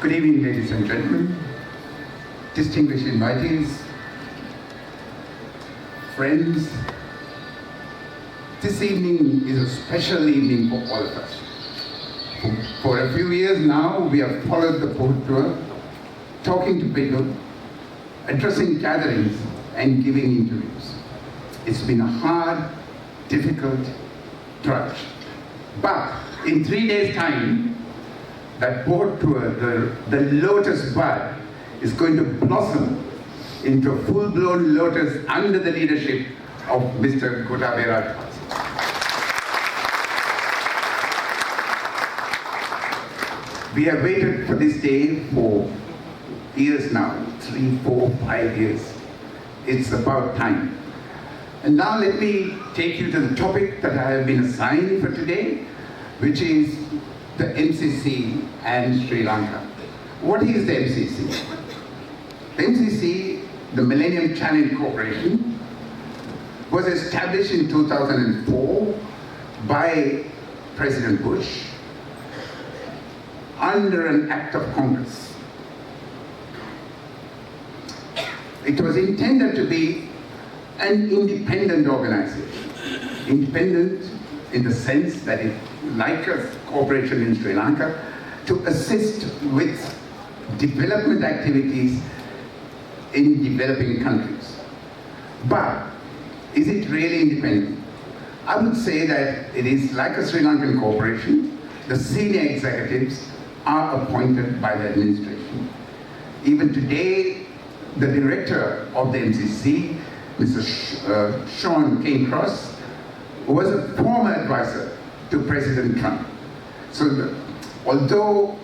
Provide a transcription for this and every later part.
Good evening, ladies and gentlemen, distinguished invitees, friends. This evening is a special evening for all of us. For a few years now, we have followed the boat tour, talking to people, addressing gatherings, and giving interviews. It's been a hard, difficult trudge. But in 3 days' time, that boat tour, the lotus bud, is going to blossom into a full-blown lotus under the leadership of Mr. Gotabaya. We have waited for this day for years now, 3, 4, 5 years. It's about time. And now let me take you to the topic that I have been assigned for today, which is the MCC and Sri Lanka. What is the MCC? The MCC, the Millennium Challenge Corporation, was established in 2004 by President Bush under an act of Congress. It was intended to be an independent organization. Independent in the sense that it, like a corporation in Sri Lanka, to assist with development activities in developing countries. But is it really independent? I would say that it is like a Sri Lankan corporation. The senior executives are appointed by the administration. Even today, the director of the MCC, Mr. Sean Cain-Cross, was a former advisor to President Trump. So although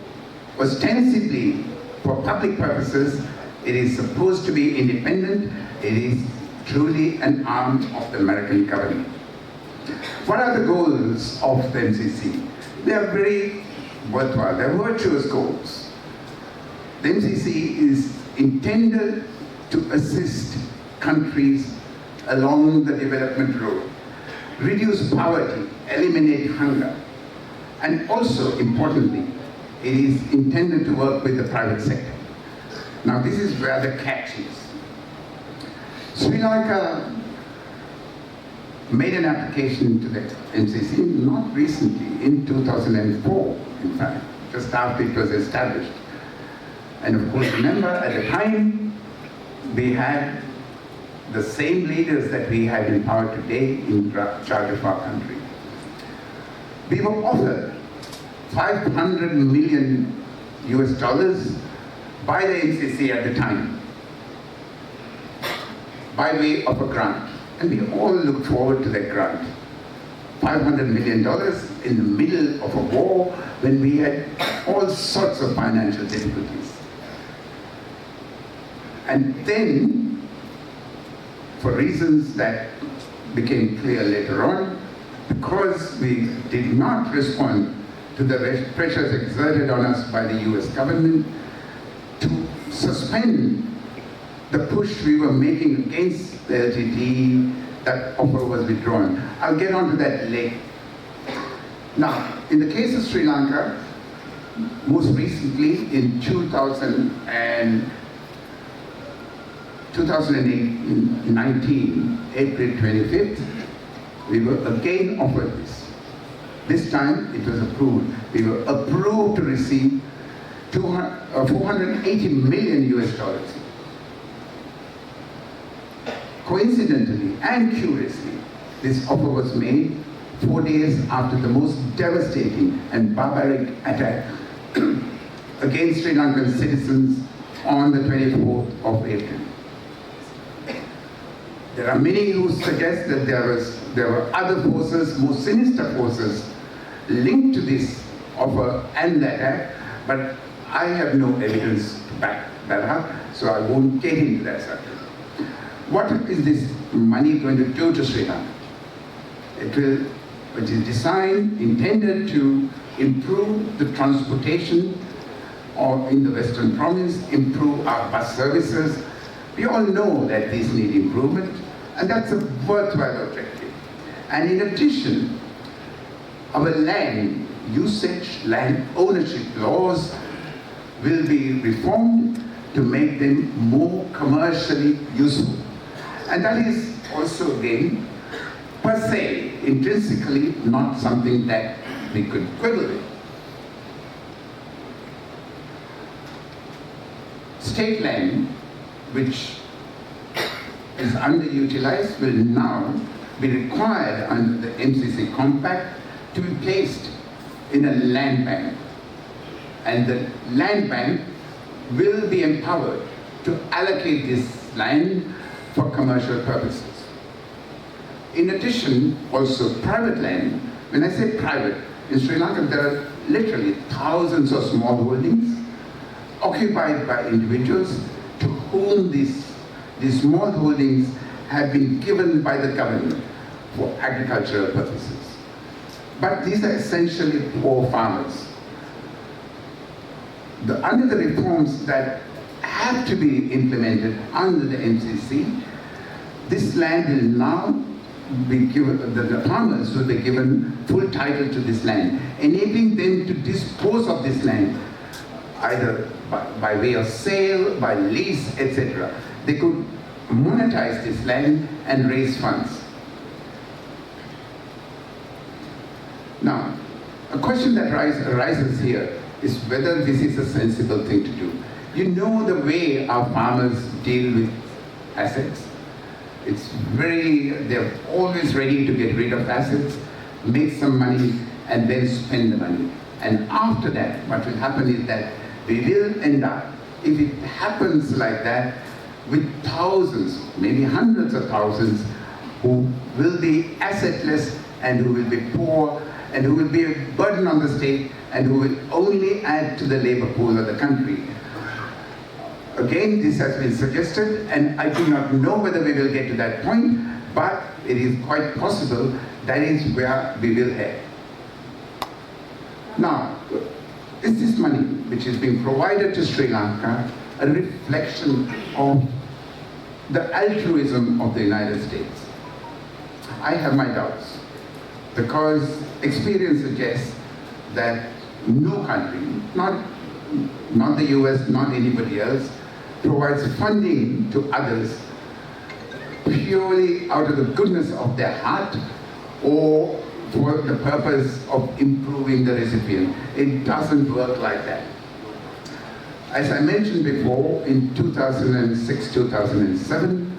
ostensibly for public purposes, it is supposed to be independent, it is truly an arm of the American government. What are the goals of the MCC? They are very worthwhile, they are virtuous goals. The MCC is intended to assist countries along the development road, reduce poverty, eliminate hunger, and also, importantly, it is intended to work with the private sector. Now, this is where the catch is. Sri Lanka made an application to the MCC not recently, in 2004, in fact, just after it was established. And of course, remember, at the time, we had the same leaders that we have in power today in charge of our country. We were offered $500 million US by the MCC at the time, by way of a grant. And we all looked forward to that grant. $500 million in the middle of a war when we had all sorts of financial difficulties. And then, for reasons that became clear later on, because we did not respond to the pressures exerted on us by the US government to suspend the push we were making against the LTTE, that offer was withdrawn. I'll get onto that later. Now, in the case of Sri Lanka, most recently in 2019, April 25th, we were again offered this. This time it was approved. We were approved to receive $480 million. Coincidentally and curiously, this offer was made 4 days after the most devastating and barbaric attack against Sri Lankan citizens on the 24th of April. There are many who suggest that there were other forces, more sinister forces, linked to this offer and the attack, but I have no evidence to back that up, so I won't get into that subject. What is this money going to do to Sri Lanka? It is designed, intended to improve the transportation in the Western Province, improve our bus services. We all know that these need improvement, and that's a worthwhile objective. And in addition, our land usage, land ownership laws will be reformed to make them more commercially useful. And that is also, again, per se, intrinsically not something that we could quibble with. State land, which is underutilized, will now be required under the MCC Compact to be placed in a land bank. And the land bank will be empowered to allocate this land for commercial purposes. In addition, also private land. When I say private, in Sri Lanka there are literally thousands of small holdings occupied by individuals to whom these small holdings have been given by the government for agricultural purposes. But these are essentially poor farmers. Under the reforms that have to be implemented under the MCC, this land will now be given, the farmers will be given full title to this land, enabling them to dispose of this land either by way of sale, by lease, etc. They could monetize this land and raise funds. Now, a question that arises here is whether this is a sensible thing to do. You know the way our farmers deal with assets. They're always ready to get rid of assets, make some money, and then spend the money. And after that, what will happen is that we will end up, if it happens like that, with thousands, maybe hundreds of thousands, who will be assetless and who will be poor and who will be a burden on the state and who will only add to the labor pool of the country. Again, this has been suggested, and I do not know whether we will get to that point, but it is quite possible that is where we will head. Now, is this money which is being provided to Sri Lanka a reflection of the altruism of the United States? I have my doubts, because experience suggests that no country, not the US, not anybody else, provides funding to others purely out of the goodness of their heart or for the purpose of improving the recipient. It doesn't work like that. As I mentioned before, in 2006-2007,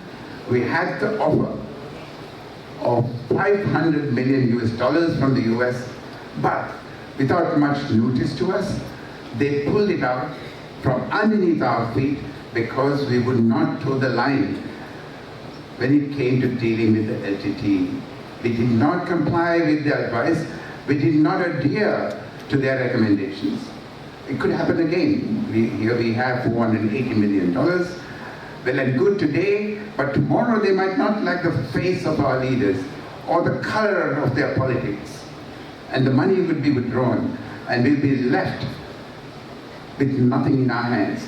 we had the offer of $500 million US from the US, but without much notice to us, they pulled it out from underneath our feet because we would not toe the line when it came to dealing with the LTT. We did not comply with their advice. We did not adhere to their recommendations. It could happen again. Here we have $480 million. Well and good today, but tomorrow they might not like the face of our leaders or the color of their politics. And the money would be withdrawn and we'll be left with nothing in our hands.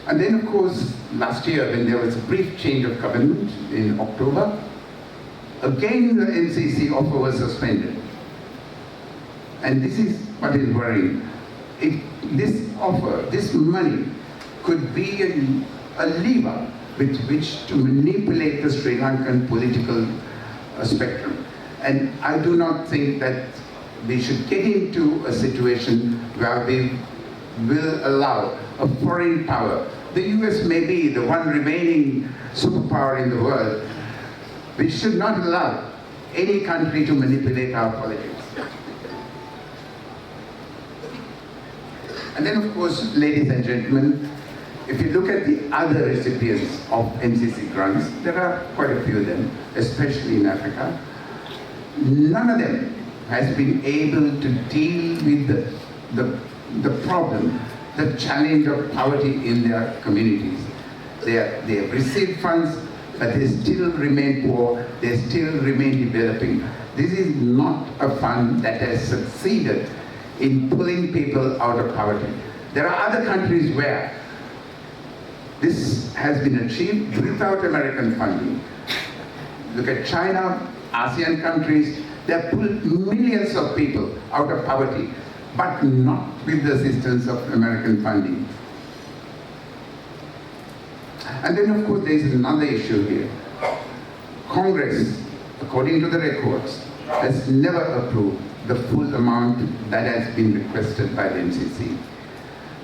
And then, of course, last year, when there was a brief change of government in October, again the MCC offer was suspended. And this is what is worrying. If this offer, this money, could be a lever with which to manipulate the Sri Lankan political spectrum. And I do not think that we should get into a situation where we will allow a foreign power. The US may be the one remaining superpower in the world. We should not allow any country to manipulate our politics. And then, of course, ladies and gentlemen, if you look at the other recipients of MCC grants, there are quite a few of them, especially in Africa. None of them has been able to deal with the problem, the challenge of poverty in their communities. They have received funds, but they still remain poor, they still remain developing. This is not a fund that has succeeded in pulling people out of poverty. There are other countries where this has been achieved without American funding. Look at China, ASEAN countries, they have pulled millions of people out of poverty but not with the assistance of American funding. And then of course there is another issue here. Congress, according to the records, has never approved the full amount that has been requested by the MCC.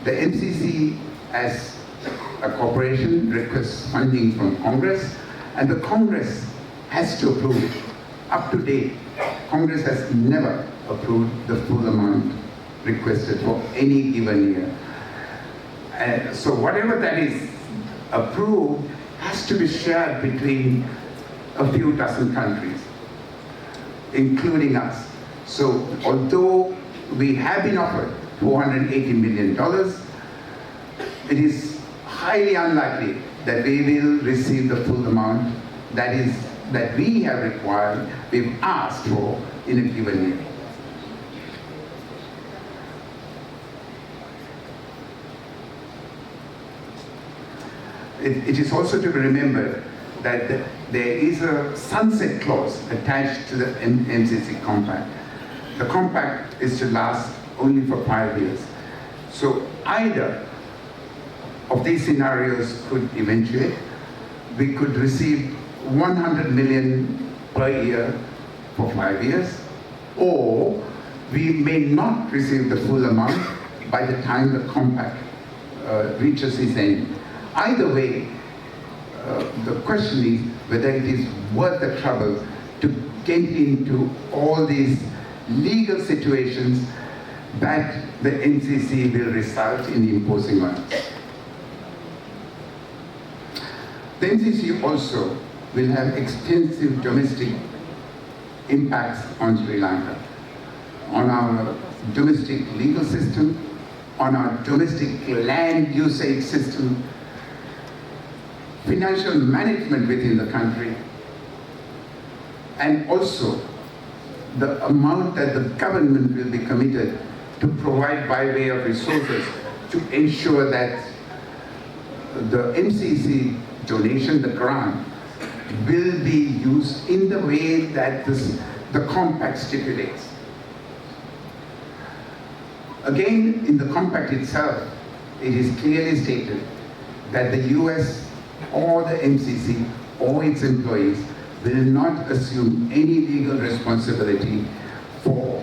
The MCC as a corporation requests funding from Congress, and the Congress has to approve it. Up to date, Congress has never approved the full amount requested for any given year. So whatever that is approved has to be shared between a few dozen countries, including us. So although we have been offered $480 million, it is highly unlikely that we will receive the full amount that we have required, we've asked for in a given year. It is also to be remembered that there is a sunset clause attached to the MCC compact. The compact is to last only for 5 years. So either of these scenarios could eventuate. We could receive 100 million per year for 5 years, or we may not receive the full amount by the time the compact reaches its end. Either way, the question is whether it is worth the trouble to get into all these legal situations that the MCC will result in imposing on us. The MCC also will have extensive domestic impacts on Sri Lanka, on our domestic legal system, on our domestic land usage system, financial management within the country, and also the amount that the government will be committed to provide by way of resources to ensure that the MCC donation, the grant, will be used in the way that the compact stipulates. Again, in the compact itself, it is clearly stated that the US or the MCC or its employees will not assume any legal responsibility for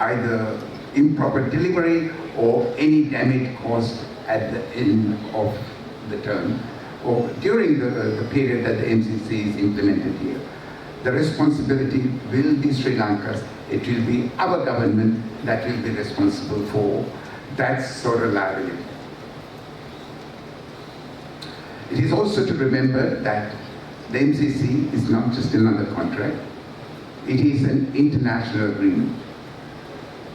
either improper delivery or any damage caused at the end of the term or during the period that the MCC is implemented here. The responsibility will be Sri Lanka's. It will be our government that will be responsible for that sort of liability. It is also to remember that the MCC is not just another contract. It is an international agreement.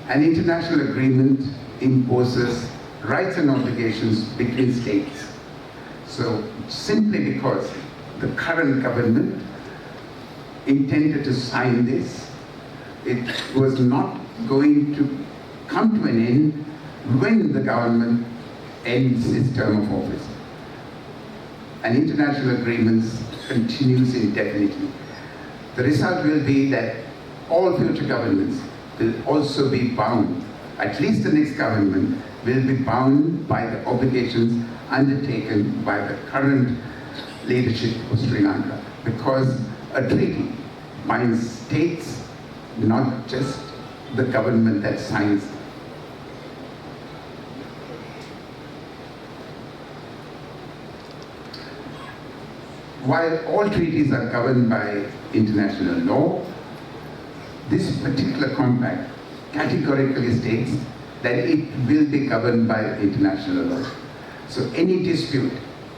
An international agreement imposes rights and obligations between states. So simply because the current government intended to sign this, it was not going to come to an end when the government ends its term of office. And international agreements continues indefinitely. The result will be that all future governments will also be bound, at least the next government will be bound by the obligations undertaken by the current leadership of Sri Lanka, because a treaty binds states, not just the government that signs. While all treaties are governed by international law, this particular compact categorically states that it will be governed by international law. So any dispute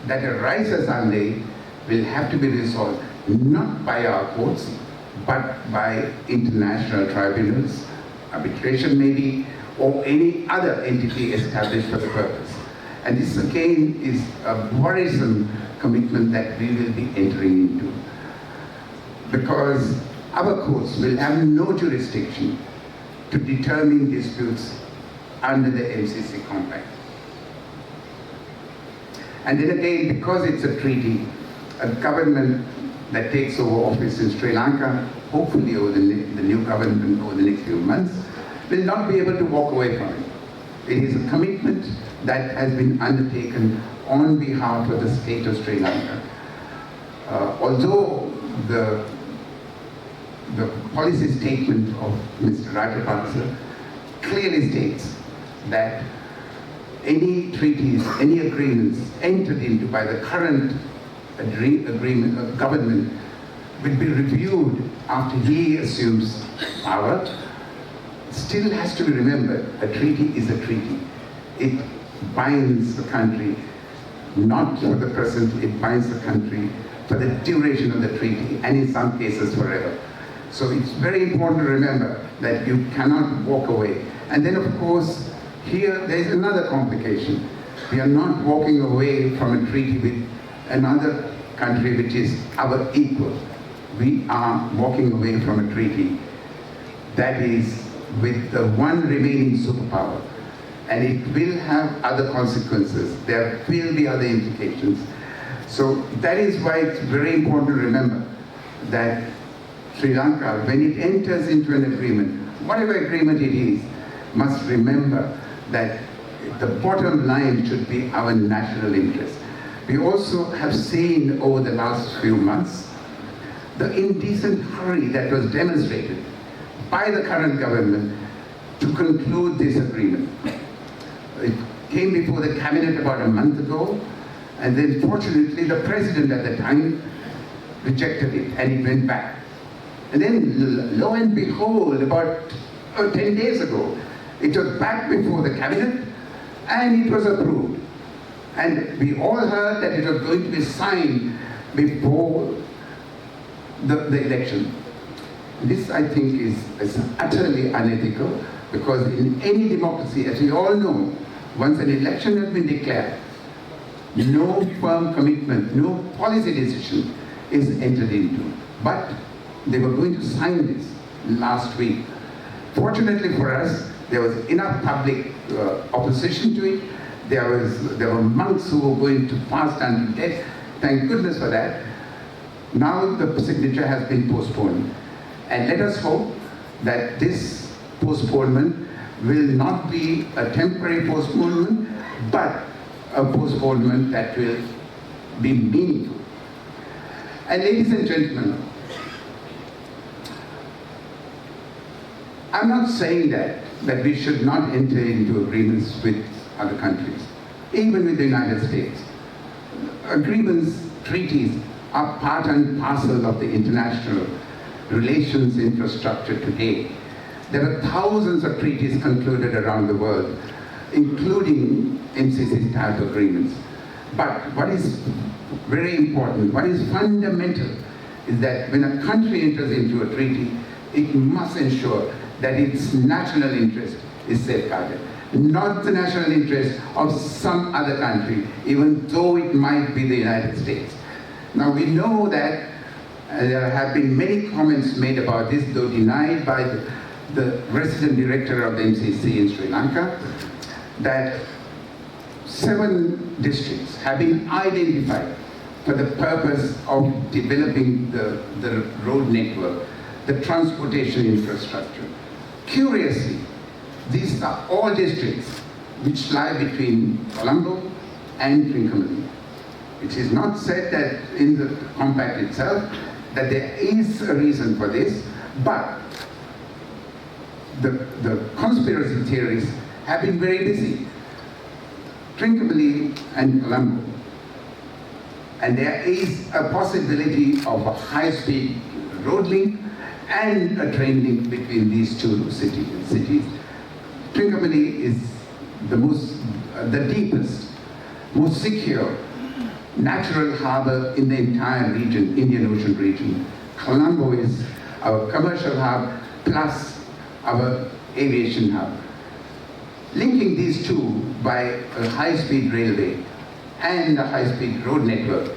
that arises under it will have to be resolved not by our courts, but by international tribunals, arbitration maybe, or any other entity established for the purpose. And this again is a worrisome commitment that we will be entering into, because our courts will have no jurisdiction to determine disputes under the MCC compact. And then again, because it's a treaty, a government that takes over office in Sri Lanka, hopefully over the new government over the next few months, will not be able to walk away from it. It is a commitment that has been undertaken on behalf of the state of Sri Lanka. Although the policy statement of Mr. Rajapaksa clearly states that any treaties, any agreements entered into by the current government will be reviewed after he assumes power, still has to be remembered, a treaty is a treaty. It binds the country, not for the present, it binds the country for the duration of the treaty, and in some cases forever. So it's very important to remember that you cannot walk away. And then of course, here there is another complication. We are not walking away from a treaty with another country which is our equal. We are walking away from a treaty that is with the one remaining superpower. And it will have other consequences. There will be other implications. So that is why it's very important to remember that Sri Lanka, when it enters into an agreement, whatever agreement it is, must remember that the bottom line should be our national interest. We also have seen over the last few months the indecent hurry that was demonstrated by the current government to conclude this agreement. It came before the cabinet about a month ago, and then fortunately the president at the time rejected it and it went back. And then lo and behold, about 10 days ago, it was back before the cabinet and it was approved. And we all heard that it was going to be signed before the election. This, I think, is utterly unethical, because in any democracy, as we all know, once an election has been declared, no firm commitment, no policy decision is entered into. But they were going to sign this last week. Fortunately for us, there was enough public opposition to it. There were monks who were going to fast until death. Thank goodness for that. Now the signature has been postponed. And let us hope that this postponement will not be a temporary postponement, but a postponement that will be meaningful. And ladies and gentlemen, I'm not saying that we should not enter into agreements with other countries, even with the United States. Agreements, treaties are part and parcel of the international relations infrastructure today. There are thousands of treaties concluded around the world, including MCC type agreements. But what is very important, what is fundamental, is that when a country enters into a treaty, it must ensure that its national interest is safeguarded, not the national interest of some other country, even though it might be the United States. Now we know that there have been many comments made about this, though denied by the resident director of the MCC in Sri Lanka, that 7 districts have been identified for the purpose of developing the road network, the transportation infrastructure. Curiously, these are all districts which lie between Colombo and Trincomalee. It is not said that in the compact itself that there is a reason for this, but the conspiracy theories have been very busy. Trincomalee and Colombo. And there is a possibility of a high-speed road link and a train link between these two cities. Trincomalee is the deepest, most secure natural harbor in the entire region, Indian Ocean region. Colombo is our commercial hub plus our aviation hub. Linking these two by a high-speed railway and a high-speed road network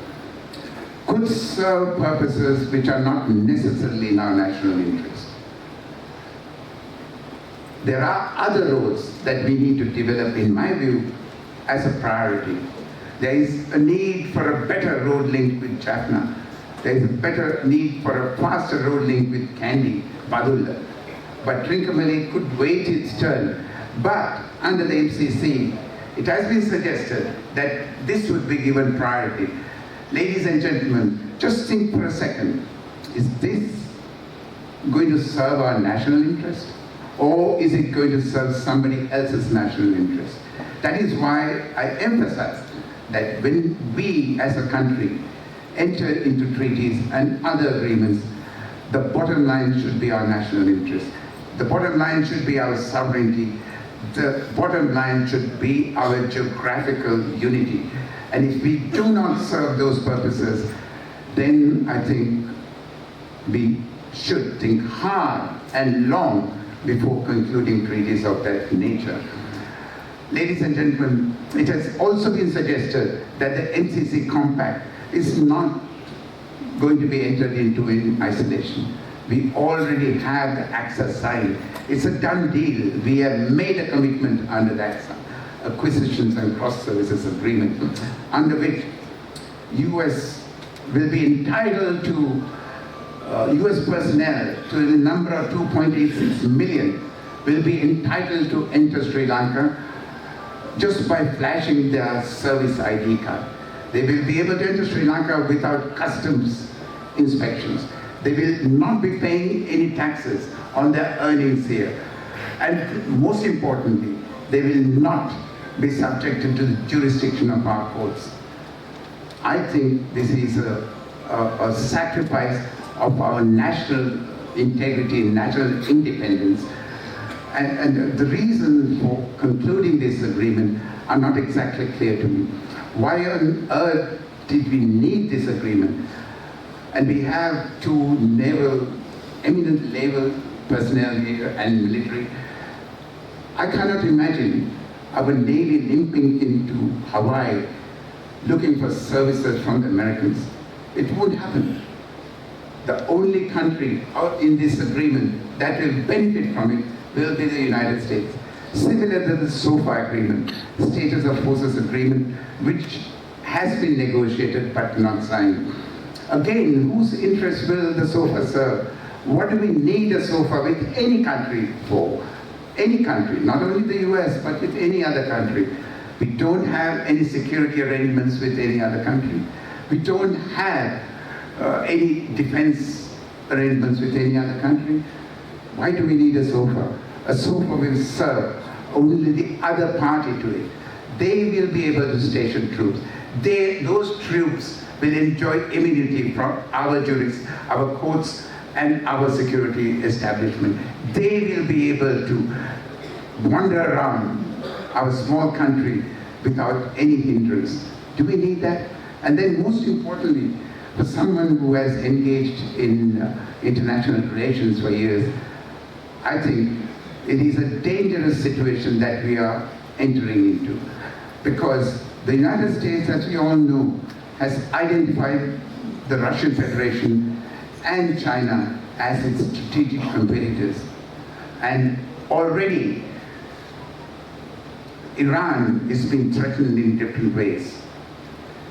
could serve purposes which are not necessarily in our national interest. There are other roads that we need to develop, in my view, as a priority. There is a need for a better road link with Jaffna. There is a better need for a faster road link with Kandy, Badulla. but Trincomalee could wait its turn. But under the MCC, it has been suggested that this would be given priority. Ladies and gentlemen, just think for a second. Is this going to serve our national interest? Or is it going to serve somebody else's national interest? That is why I emphasize that when we as a country enter into treaties and other agreements, the bottom line should be our national interest. The bottom line should be our sovereignty. The bottom line should be our geographical unity. And if we do not serve those purposes, then I think we should think hard and long before concluding treaties of that nature. Ladies and gentlemen, it has also been suggested that the MCC compact is not going to be entered into in isolation. We already have the access signed. It's a done deal. We have made a commitment under that acquisitions and cross-services agreement, under which US will be entitled to US personnel to the number of 2.86 million will be entitled to enter Sri Lanka just by flashing their service ID card. They will be able to enter Sri Lanka without customs inspections. They will not be paying any taxes on their earnings here. And most importantly, they will not be subjected to the jurisdiction of our courts. I think this is a sacrifice of our national integrity, national independence. And the reason for concluding this agreement are not exactly clear to me. Why on earth did we need this agreement? And we have two eminent naval personnel here and military. I cannot imagine our Navy limping into Hawaii looking for services from the Americans. It won't happen. The only country out in this agreement that will benefit from it will be the United States. Similar to the SOFA agreement, Status of Forces agreement, which has been negotiated but not signed. Again, whose interest will the SOFA serve? What do we need a SOFA with any country for? Any country, not only the US, but with any other country. We don't have any security arrangements with any other country. We don't have any defense arrangements with any other country. Why do we need a SOFA? A SOFA will serve only the other party to it. They will be able to station troops. Those troops will enjoy immunity from our our courts and our security establishment. They will be able to wander around our small country without any hindrance. Do we need that? And then most importantly, for someone who has engaged in international relations for years, I think it is a dangerous situation that we are entering into, because the United States, as we all know, has identified the Russian Federation and China as its strategic competitors. And already Iran is being threatened in different ways.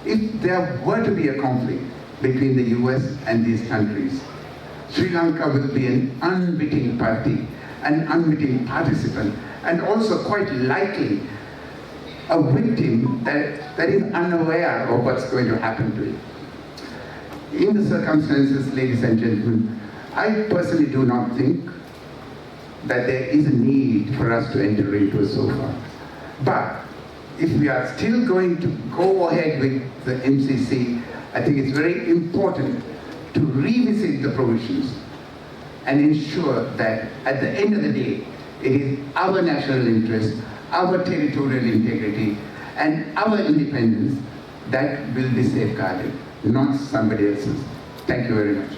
If there were to be a conflict between the US and these countries, Sri Lanka will be an unwitting party, an unwitting participant, and also quite likely a victim that is unaware of what's going to happen to it. In the circumstances, ladies and gentlemen, I personally do not think that there is a need for us to enter into a SOFA. But if we are still going to go ahead with the MCC, I think it's very important to revisit the provisions and ensure that at the end of the day, it is our national interest, our territorial integrity, and our independence that will be safeguarded, not somebody else's. Thank you very much.